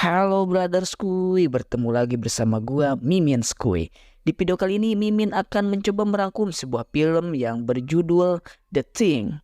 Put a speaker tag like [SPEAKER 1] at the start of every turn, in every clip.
[SPEAKER 1] Halo Brotherskuy, bertemu lagi bersama gua Mimin Skuy. Di video kali ini Mimin akan mencoba merangkum sebuah film yang berjudul The Thing.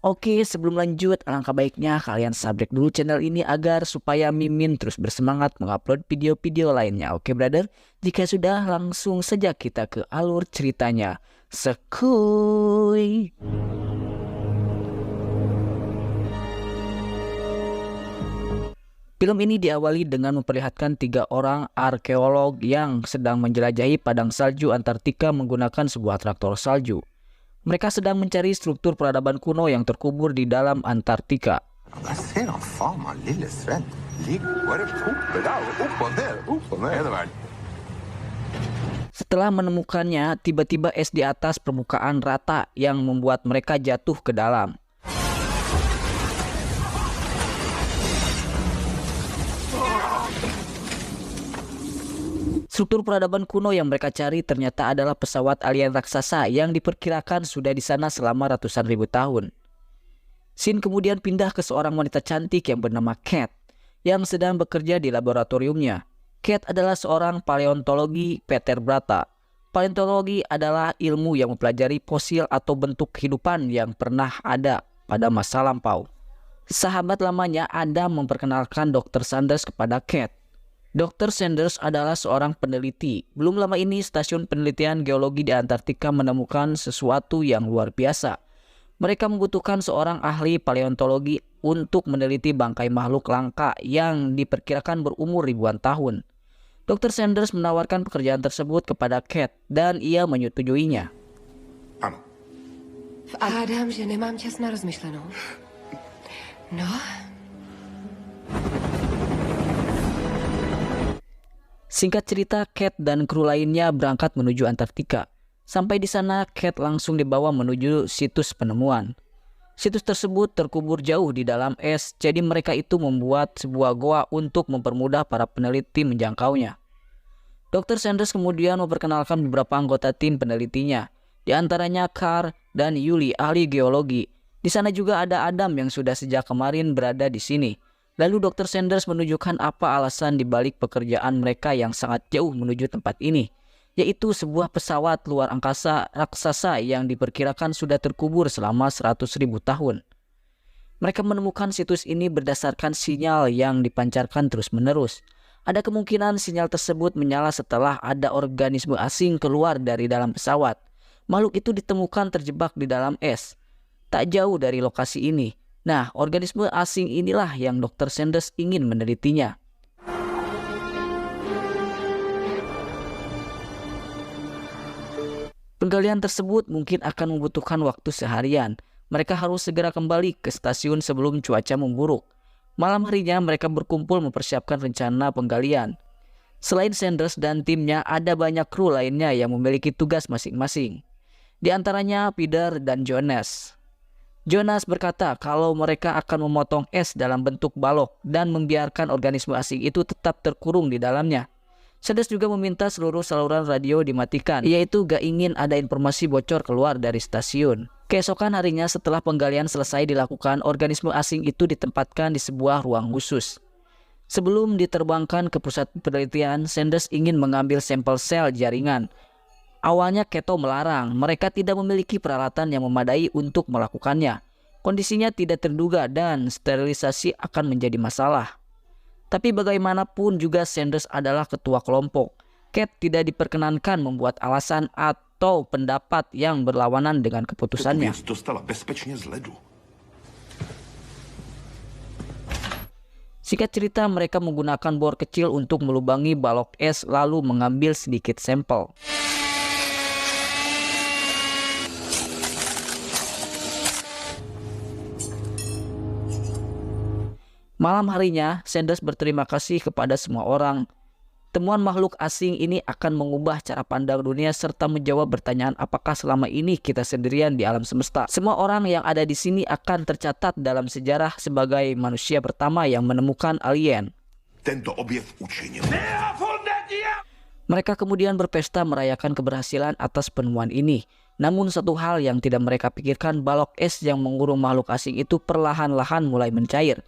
[SPEAKER 1] Oke, sebelum lanjut, alangkah baiknya kalian subscribe dulu channel ini agar supaya Mimin terus bersemangat mengupload video-video lainnya. Oke brother, jika sudah langsung saja kita ke alur ceritanya. Skuy. Film ini diawali dengan memperlihatkan 3 orang arkeolog yang sedang menjelajahi padang salju Antartika menggunakan sebuah traktor salju. Mereka sedang mencari struktur peradaban kuno yang terkubur di dalam Antartika. Setelah menemukannya, tiba-tiba es di atas permukaan rata yang membuat mereka jatuh ke dalam. Struktur peradaban kuno yang mereka cari ternyata adalah pesawat alien raksasa yang diperkirakan sudah di sana selama ratusan ribu tahun. Scene kemudian pindah ke seorang wanita cantik yang bernama Kate yang sedang bekerja di laboratoriumnya. Kate adalah seorang paleontologi vertebrata. Paleontologi adalah ilmu yang mempelajari fosil atau bentuk kehidupan yang pernah ada pada masa lampau. Sahabat lamanya Adam memperkenalkan Dr. Sanders kepada Kate. Dr. Sanders adalah seorang peneliti. Belum lama ini stasiun penelitian geologi di Antartika menemukan sesuatu yang luar biasa. Mereka membutuhkan seorang ahli paleontologi untuk meneliti bangkai makhluk langka yang diperkirakan berumur ribuan tahun. Dr. Sanders menawarkan pekerjaan tersebut kepada Kate dan ia menyetujuinya.
[SPEAKER 2] Hádám, že nemám čas na rozmyšlenou. No.
[SPEAKER 1] Singkat cerita, Kate dan kru lainnya berangkat menuju Antartika. Sampai di sana, Kate langsung dibawa menuju situs penemuan. Situs tersebut terkubur jauh di dalam es, jadi mereka itu membuat sebuah goa untuk mempermudah para peneliti menjangkaunya. Dr. Sanders kemudian memperkenalkan beberapa anggota tim penelitinya, di antaranya Carl dan Yuli, ahli geologi. Di sana juga ada Adam yang sudah sejak kemarin berada di sini. Lalu Dr. Sanders menunjukkan apa alasan dibalik pekerjaan mereka yang sangat jauh menuju tempat ini, yaitu sebuah pesawat luar angkasa raksasa yang diperkirakan sudah terkubur selama 100.000 tahun. Mereka menemukan situs ini berdasarkan sinyal yang dipancarkan terus-menerus. Ada kemungkinan sinyal tersebut menyala setelah ada organisme asing keluar dari dalam pesawat. Makhluk itu ditemukan terjebak di dalam es, tak jauh dari lokasi ini. Nah, organisme asing inilah yang Dr. Sanders ingin menelitinya. Penggalian tersebut mungkin akan membutuhkan waktu seharian. Mereka harus segera kembali ke stasiun sebelum cuaca memburuk. Malam harinya mereka berkumpul mempersiapkan rencana penggalian. Selain Sanders dan timnya, ada banyak kru lainnya yang memiliki tugas masing-masing. Di antaranya Peter dan Jonas. Jonas berkata kalau mereka akan memotong es dalam bentuk balok dan membiarkan organisme asing itu tetap terkurung di dalamnya. Sanders juga meminta seluruh saluran radio dimatikan, yaitu gak ingin ada informasi bocor keluar dari stasiun. Keesokan harinya setelah penggalian selesai dilakukan, organisme asing itu ditempatkan di sebuah ruang khusus. Sebelum diterbangkan ke pusat penelitian, Sanders ingin mengambil sampel sel jaringan. Awalnya Keto melarang, mereka tidak memiliki peralatan yang memadai untuk melakukannya. Kondisinya tidak terduga dan sterilisasi akan menjadi masalah. Tapi bagaimanapun juga Sanders adalah ketua kelompok. Kate tidak diperkenankan membuat alasan atau pendapat yang berlawanan dengan keputusannya. Singkat cerita, mereka menggunakan bor kecil untuk melubangi balok es lalu mengambil sedikit sampel. Malam harinya, Sanders berterima kasih kepada semua orang. Temuan makhluk asing ini akan mengubah cara pandang dunia serta menjawab pertanyaan apakah selama ini kita sendirian di alam semesta. Semua orang yang ada di sini akan tercatat dalam sejarah sebagai manusia pertama yang menemukan alien. Mereka kemudian berpesta merayakan keberhasilan atas penemuan ini. Namun satu hal yang tidak mereka pikirkan, balok es yang mengurung makhluk asing itu perlahan-lahan mulai mencair.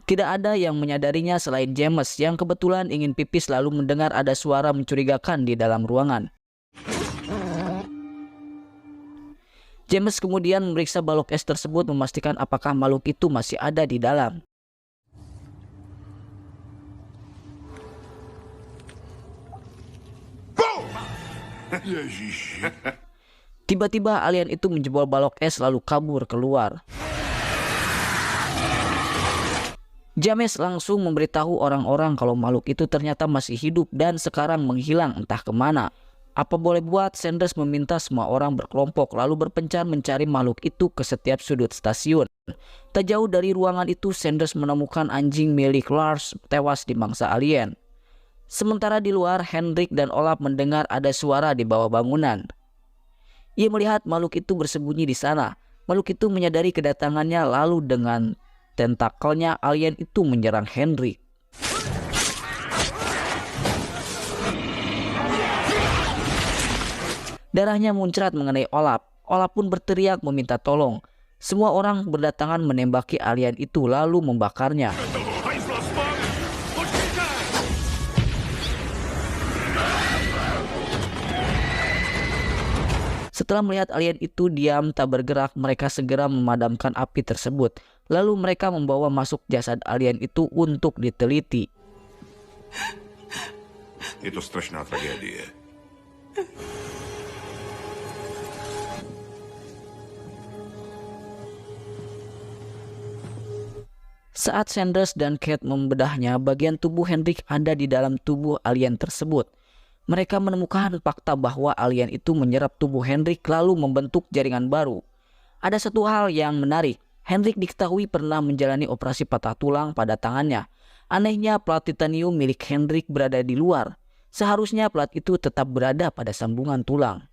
[SPEAKER 1] Tidak ada yang menyadarinya selain James yang kebetulan ingin pipis lalu mendengar ada suara mencurigakan di dalam ruangan. James kemudian memeriksa balok es tersebut memastikan apakah makhluk itu masih ada di dalam. Tiba-tiba alien itu menjebol balok es lalu kabur keluar. James langsung memberitahu orang-orang kalau makhluk itu ternyata masih hidup dan sekarang menghilang entah kemana. Apa boleh buat, Sanders meminta semua orang berkelompok lalu berpencar mencari makhluk itu ke setiap sudut stasiun. Tak jauh dari ruangan itu, Sanders menemukan anjing milik Lars tewas dimangsa alien. Sementara di luar, Henrik dan Olaf mendengar ada suara di bawah bangunan. Ia melihat makhluk itu bersembunyi di sana. Makhluk itu menyadari kedatangannya lalu dengan tentakelnya alien itu menyerang Henrik. Darahnya muncrat mengenai Olaf. Olaf pun berteriak meminta tolong. Semua orang berdatangan menembaki alien itu lalu membakarnya. Setelah melihat alien itu diam tak bergerak, mereka segera memadamkan api tersebut. Lalu mereka membawa masuk jasad alien itu untuk diteliti.
[SPEAKER 3] Это страшная трагедия.
[SPEAKER 1] Saat Sanders dan Kate membedahnya, bagian tubuh Henrik ada di dalam tubuh alien tersebut. Mereka menemukan fakta bahwa alien itu menyerap tubuh Henrik lalu membentuk jaringan baru. Ada satu hal yang menarik. Henrik diketahui pernah menjalani operasi patah tulang pada tangannya. Anehnya, plat titanium milik Henrik berada di luar. Seharusnya plat itu tetap berada pada sambungan tulang.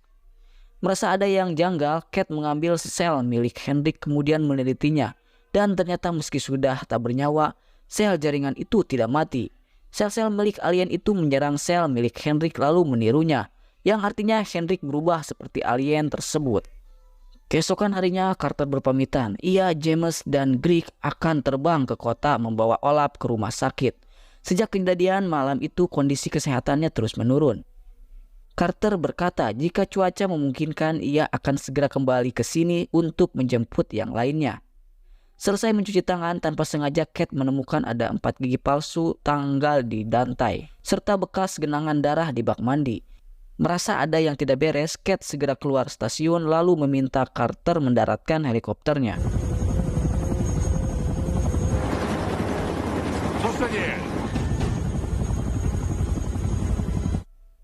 [SPEAKER 1] Merasa ada yang janggal, Kate mengambil sel milik Henrik kemudian menelitinya. Dan ternyata meski sudah tak bernyawa, sel jaringan itu tidak mati. Sel-sel milik alien itu menyerang sel milik Henrik lalu menirunya, yang artinya Henrik berubah seperti alien tersebut. Keesokan harinya Carter berpamitan. Ia, James, dan Greg akan terbang ke kota membawa Olaf ke rumah sakit. Sejak kejadian malam itu kondisi kesehatannya terus menurun. Carter berkata jika cuaca memungkinkan ia akan segera kembali ke sini untuk menjemput yang lainnya. Selesai mencuci tangan, tanpa sengaja Kate menemukan ada 4 gigi palsu tanggal di lantai, serta bekas genangan darah di bak mandi. Merasa ada yang tidak beres, Kate segera keluar stasiun lalu meminta Carter mendaratkan helikopternya.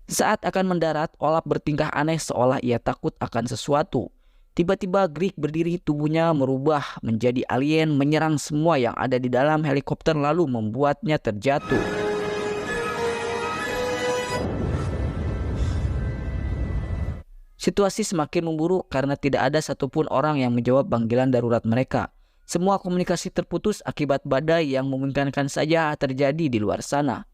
[SPEAKER 1] Saat akan mendarat, Olaf bertingkah aneh seolah ia takut akan sesuatu. Tiba-tiba Greg berdiri, tubuhnya merubah menjadi alien menyerang semua yang ada di dalam helikopter lalu membuatnya terjatuh. Situasi semakin memburuk karena tidak ada satupun orang yang menjawab panggilan darurat mereka. Semua komunikasi terputus akibat badai yang memungkinkan saja terjadi di luar sana.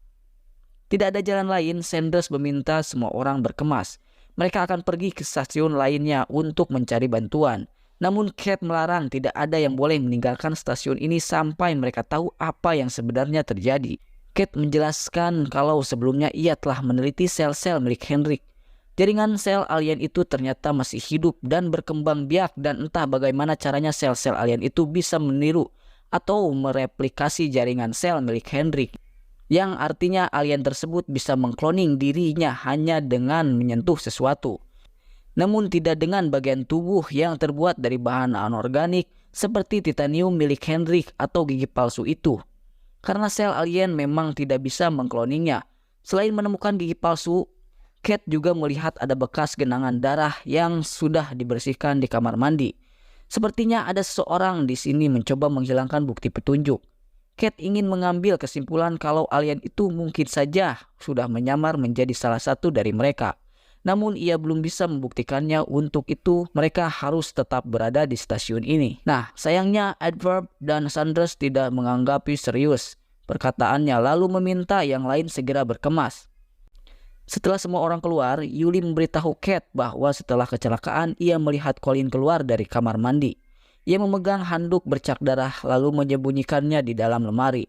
[SPEAKER 1] Tidak ada jalan lain, Sanders meminta semua orang berkemas. Mereka akan pergi ke stasiun lainnya untuk mencari bantuan. Namun Kate melarang, tidak ada yang boleh meninggalkan stasiun ini sampai mereka tahu apa yang sebenarnya terjadi. Kate menjelaskan kalau sebelumnya ia telah meneliti sel-sel milik Henrik. Jaringan sel alien itu ternyata masih hidup dan berkembang biak dan entah bagaimana caranya sel-sel alien itu bisa meniru atau mereplikasi jaringan sel milik Henrik. Yang artinya alien tersebut bisa mengkloning dirinya hanya dengan menyentuh sesuatu. Namun tidak dengan bagian tubuh yang terbuat dari bahan anorganik seperti titanium milik Henrik atau gigi palsu itu. Karena sel alien memang tidak bisa mengkloningnya. Selain menemukan gigi palsu, Kate juga melihat ada bekas genangan darah yang sudah dibersihkan di kamar mandi. Sepertinya ada seseorang di sini mencoba menghilangkan bukti petunjuk. Kate ingin mengambil kesimpulan kalau alien itu mungkin saja sudah menyamar menjadi salah satu dari mereka. Namun ia belum bisa membuktikannya, untuk itu mereka harus tetap berada di stasiun ini. Nah, sayangnya Edward dan Sanders tidak menganggapi serius perkataannya lalu meminta yang lain segera berkemas. Setelah semua orang keluar, Yuli memberitahu Kate bahwa setelah kecelakaan ia melihat Colin keluar dari kamar mandi. Ia memegang handuk bercak darah lalu menyembunyikannya di dalam lemari.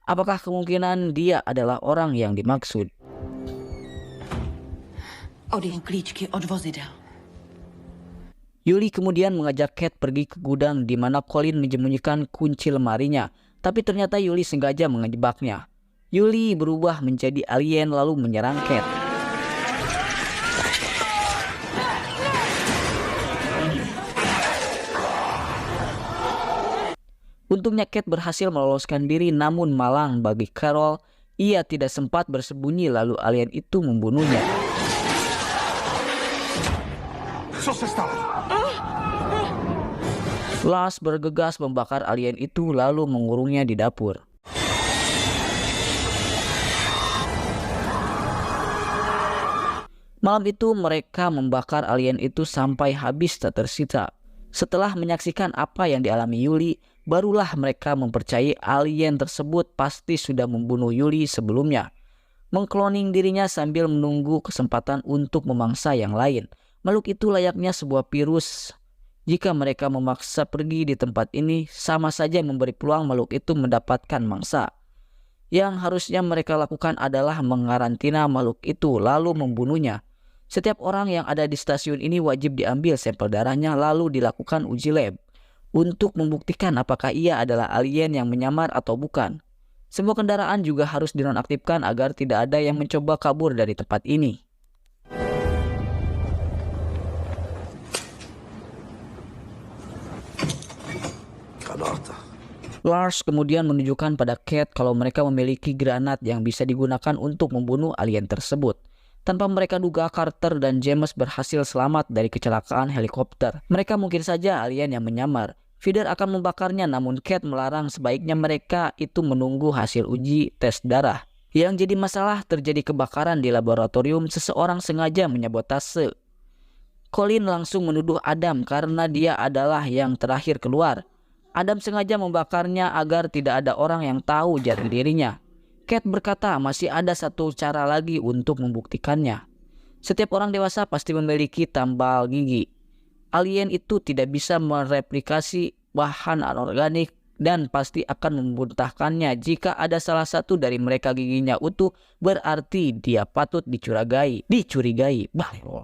[SPEAKER 1] Apakah kemungkinan dia adalah orang yang dimaksud?
[SPEAKER 2] Odej klíčky od vozidel.
[SPEAKER 1] Yuli kemudian mengajak Kate pergi ke gudang di mana Colin menyembunyikan kunci lemarinya, tapi ternyata Yuli sengaja menjebaknya. Yuli berubah menjadi alien lalu menyerang Kate. Untungnya Kate berhasil meloloskan diri, namun malang bagi Carol, ia tidak sempat bersembunyi lalu alien itu membunuhnya.
[SPEAKER 3] Co se stalo?
[SPEAKER 1] Lars bergegas membakar alien itu lalu mengurungnya di dapur. Malam itu mereka membakar alien itu sampai habis tak tersisa. Setelah menyaksikan apa yang dialami Yuli, barulah mereka mempercayai alien tersebut pasti sudah membunuh Yuli sebelumnya. Mengkloning dirinya sambil menunggu kesempatan untuk memangsa yang lain. Makhluk itu layaknya sebuah virus. Jika mereka memaksa pergi di tempat ini, sama saja memberi peluang makhluk itu mendapatkan mangsa. Yang harusnya mereka lakukan adalah mengarantina makhluk itu lalu membunuhnya. Setiap orang yang ada di stasiun ini wajib diambil sampel darahnya lalu dilakukan uji lab untuk membuktikan apakah ia adalah alien yang menyamar atau bukan. Semua kendaraan juga harus dinonaktifkan agar tidak ada yang mencoba kabur dari tempat ini. Lars kemudian menunjukkan pada Kate kalau mereka memiliki granat yang bisa digunakan untuk membunuh alien tersebut. Tanpa mereka duga, Carter dan James berhasil selamat dari kecelakaan helikopter. Mereka mungkin saja alien yang menyamar. Feeder akan membakarnya, namun Kate melarang, sebaiknya mereka itu menunggu hasil uji tes darah. Yang jadi masalah, terjadi kebakaran di laboratorium, seseorang sengaja menyabotase. Colin langsung menuduh Adam karena dia adalah yang terakhir keluar. Adam sengaja membakarnya agar tidak ada orang yang tahu jati dirinya. Kate berkata masih ada satu cara lagi untuk membuktikannya. Setiap orang dewasa pasti memiliki tambal gigi. Alien itu tidak bisa mereplikasi bahan anorganik dan pasti akan memuntahkannya. Jika ada salah satu dari mereka giginya utuh, berarti dia patut dicurigai.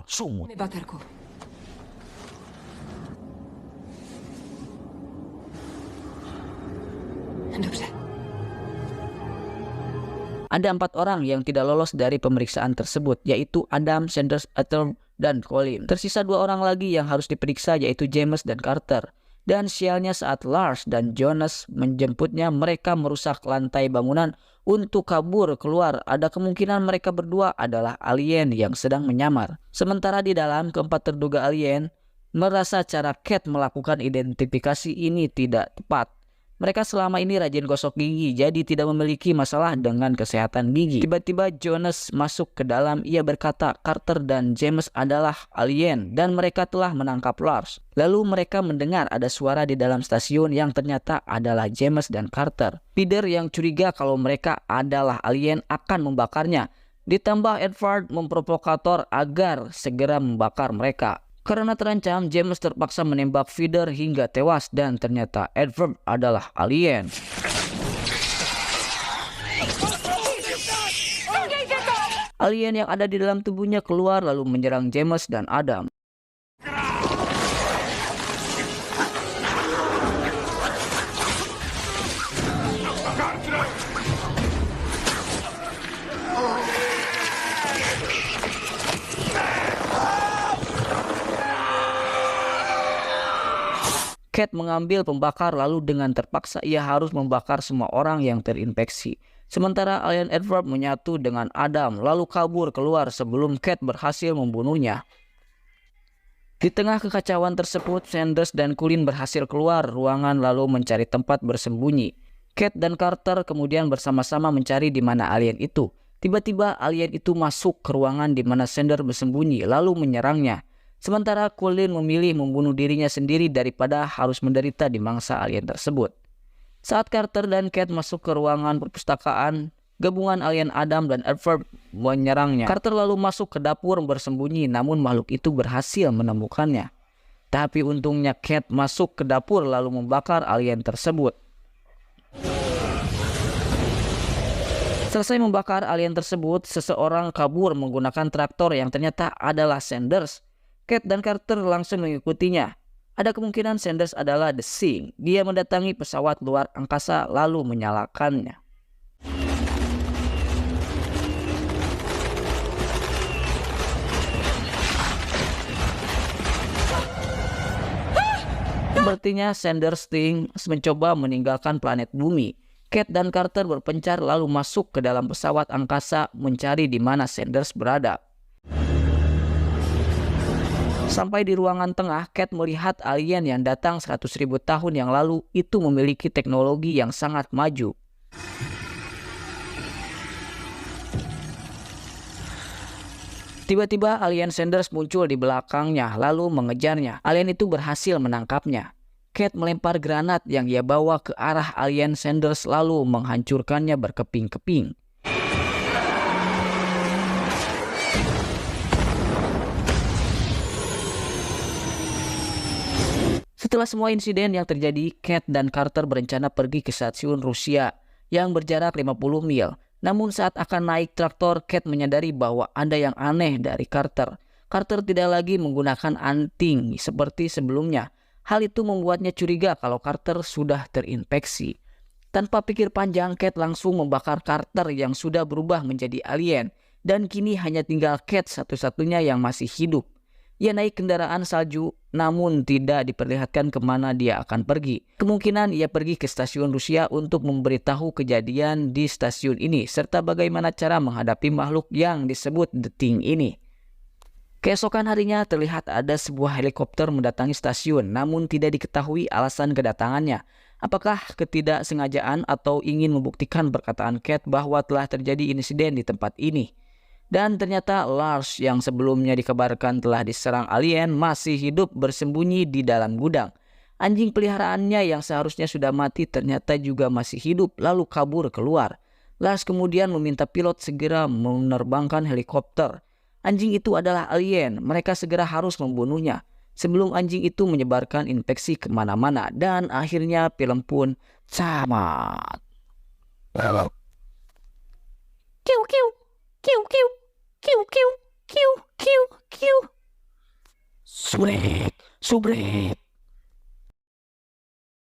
[SPEAKER 1] Sumut.
[SPEAKER 2] Mi baterku. Dobře.
[SPEAKER 1] Ada 4 orang yang tidak lolos dari pemeriksaan tersebut, yaitu Adam, Sanders, Ethel, dan Colin. Tersisa 2 orang lagi yang harus diperiksa, yaitu James dan Carter. Dan sialnya saat Lars dan Jonas menjemputnya, mereka merusak lantai bangunan untuk kabur keluar. Ada kemungkinan mereka berdua adalah alien yang sedang menyamar. Sementara di dalam, keempat terduga alien merasa cara Kate melakukan identifikasi ini tidak tepat. Mereka selama ini rajin gosok gigi, jadi tidak memiliki masalah dengan kesehatan gigi. Tiba-tiba Jonas masuk ke dalam. Ia berkata Carter dan James adalah alien dan mereka telah menangkap Lars. Lalu mereka mendengar ada suara di dalam stasiun yang ternyata adalah James dan Carter. Feeder yang curiga kalau mereka adalah alien akan membakarnya. Ditambah Edward memprovokator agar segera membakar mereka. Karena terancam, James terpaksa menembak Feeder hingga tewas dan ternyata Edward adalah alien. Alien yang ada di dalam tubuhnya keluar lalu menyerang James dan Adam. Kate mengambil pembakar lalu dengan terpaksa ia harus membakar semua orang yang terinfeksi. Sementara alien Edward menyatu dengan Adam lalu kabur keluar sebelum Kate berhasil membunuhnya. Di tengah kekacauan tersebut, Sanders dan Colin berhasil keluar ruangan lalu mencari tempat bersembunyi. Kate dan Carter kemudian bersama-sama mencari di mana alien itu. Tiba-tiba alien itu masuk ke ruangan di mana Sanders bersembunyi lalu menyerangnya. Sementara Colin memilih membunuh dirinya sendiri daripada harus menderita di mangsa alien tersebut. Saat Carter dan Kate masuk ke ruangan perpustakaan, gabungan alien Adam dan Edward menyerangnya. Carter lalu masuk ke dapur bersembunyi, namun makhluk itu berhasil menemukannya. Tapi untungnya Cat masuk ke dapur lalu membakar alien tersebut. Selesai membakar alien tersebut, seseorang kabur menggunakan traktor yang ternyata adalah Sanders. Cat dan Carter langsung mengikutinya. Ada kemungkinan Sanders adalah The Thing. Dia mendatangi pesawat luar angkasa lalu menyalakannya. Sepertinya Sanders Thing mencoba meninggalkan planet bumi. Cat dan Carter berpencar lalu masuk ke dalam pesawat angkasa mencari di mana Sanders berada. Sampai di ruangan tengah, Cat melihat alien yang datang 100.000 tahun yang lalu itu memiliki teknologi yang sangat maju. Tiba-tiba alien Sanders muncul di belakangnya lalu mengejarnya. Alien itu berhasil menangkapnya. Cat melempar granat yang ia bawa ke arah alien Sanders lalu menghancurkannya berkeping-keping. Setelah semua insiden yang terjadi, Cat dan Carter berencana pergi ke stasiun Rusia yang berjarak 50 mil. Namun saat akan naik traktor, Cat menyadari bahwa ada yang aneh dari Carter. Carter tidak lagi menggunakan anting seperti sebelumnya. Hal itu membuatnya curiga kalau Carter sudah terinfeksi. Tanpa pikir panjang, Cat langsung membakar Carter yang sudah berubah menjadi alien. Dan kini hanya tinggal Cat satu-satunya yang masih hidup. Ia naik kendaraan salju, namun tidak diperlihatkan kemana dia akan pergi. Kemungkinan ia pergi ke stasiun Rusia untuk memberitahu kejadian di stasiun ini, serta bagaimana cara menghadapi makhluk yang disebut The Thing ini. Keesokan harinya terlihat ada sebuah helikopter mendatangi stasiun, namun tidak diketahui alasan kedatangannya. Apakah ketidaksengajaan atau ingin membuktikan perkataan Cat bahwa telah terjadi insiden di tempat ini? Dan ternyata Lars yang sebelumnya dikabarkan telah diserang alien masih hidup bersembunyi di dalam gudang. Anjing peliharaannya yang seharusnya sudah mati ternyata juga masih hidup lalu kabur keluar. Lars kemudian meminta pilot segera menerbangkan helikopter. Anjing itu adalah alien, mereka segera harus membunuhnya. Sebelum anjing itu menyebarkan infeksi kemana-mana dan akhirnya film pun tamat. Kiu kiu, kiu kiu. Kiu kiu kiu kiu kiu. Subrek, subrek.